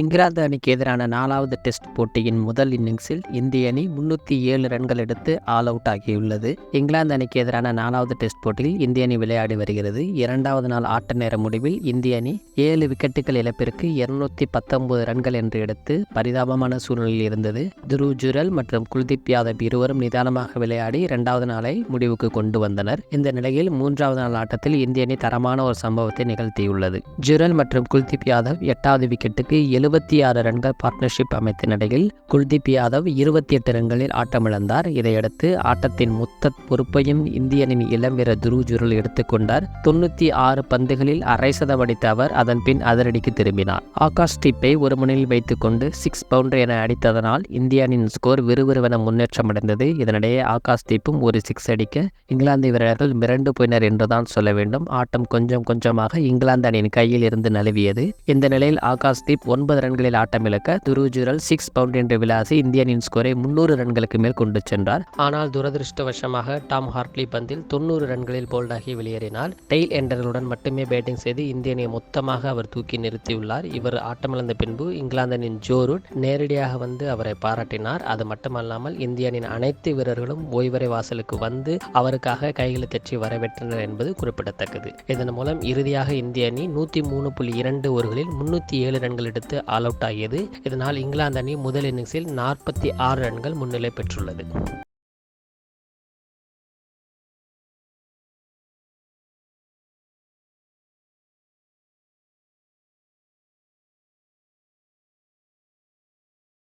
இங்கிலாந்து அணிக்கு எதிரான 4வது டெஸ்ட் போட்டியின் முதல் இன்னிங்ஸில் இந்திய அணி 307 ரன்கள் எடுத்து ஆல் அவுட் ஆகியுள்ளது. இங்கிலாந்து அணிக்கு எதிரான 4வது டெஸ்ட் போட்டியில் இந்திய அணி விளையாடி வருகிறது. 2வது நாள் ஆட்ட நேர முடிவில் இந்திய அணி 7 விக்கெட்டுகள் இழப்பிற்கு 219 ரன்கள் என்று எடுத்து பரிதாபமான சூழ்நிலையில் இருந்தது. துருவ் ஜுரல் மற்றும் குல்தீப் யாதவ் இருவரும் நிதானமாக விளையாடி 2வது நாளை முடிவுக்கு கொண்டு வந்தனர். இந்த நிலையில் 3வது நாள் ஆட்டத்தில் இந்திய அணி தரமான ஒரு சம்பவத்தை நிகழ்த்தியுள்ளது. ஜுரல் மற்றும் குல்தீப் யாதவ் 8வது விக்கெட்டுக்கு 76 ரன்கள் பார்ட்னர்ஷிப் அமைத்த நிலையில் குல்தீப் யாதவ் 28 ரன்களில் ஆட்டமிழந்தார். இதையடுத்து ஆட்டத்தின் மொத்த பொறுப்பையும் இந்திய அணியின் இளம் வீரர் துருவ் ஜுரல் எடுத்துக்கொண்டார். 96 பந்துகளில் அரை சதம் அடித்த அவர் அதன் பின் அதிரடிக்கு திரும்பினார். ஆகாஷ் தீப்பை ஒரு முனையில் வைத்துக் கொண்டு 6 பவுண்டரி என அடித்ததனால் இந்திய அணியின் ஸ்கோர் விறுவிறுவென முன்னேற்றம் அடைந்தது. இதனிடையே ஆகாஷ் தீப்பும் ஒரு 6 அடிக்க இங்கிலாந்து வீரர்கள் மிரண்டு போயினர் என்றுதான் சொல்ல வேண்டும். ஆட்டம் கொஞ்சம் கொஞ்சமாக இங்கிலாந்து அணியின் கையில் இருந்து நழுவியது. இந்த நிலையில் ஆகாஷ் தீப் 9 ரன்களில் ஆட்டமிழக்க துருவ் ஜுரல் 6 பவுண்டரி என்று விளாசி இந்திய அணியின் ஸ்கோரை 300 ரன்களுக்கு மேல் கொண்டு சென்றார். ஆனால் துரதிருஷ்டவசமாக டாம் ஹார்ட்லி பந்தில் 90 ரன்களில் போல்டாகி வெளியேறினார். டெயில் எண்டர்களுடன் மட்டுமே பேட்டிங் செய்து இந்திய அணியை மொத்தமாக அவர் தூக்கி நிறுத்தியுள்ளார். இவர் ஆட்டமிழந்த பின்பு இங்கிலாந்து அணியின் ஜோ ரூட் நேரடியாக வந்து அவரை பாராட்டினார். அது மட்டுமல்லாமல் இந்திய அணியின் அனைத்து வீரர்களும் ஓய்வறை வாசலுக்கு வந்து அவருக்காக கைகளை தட்டி வரவேற்றனர் என்பது குறிப்பிடத்தக்கது. இதன் மூலம் இறுதியாக இந்திய அணி 103.2 ஓவர்களில் 307 ரன்கள் எடுத்து ஆல் அவுட் ஆகியது. இதனால் இங்கிலாந்து அணி முதல் இன்னிங்ஸில் 46 ரன்கள் முன்னிலை பெற்றுள்ளது.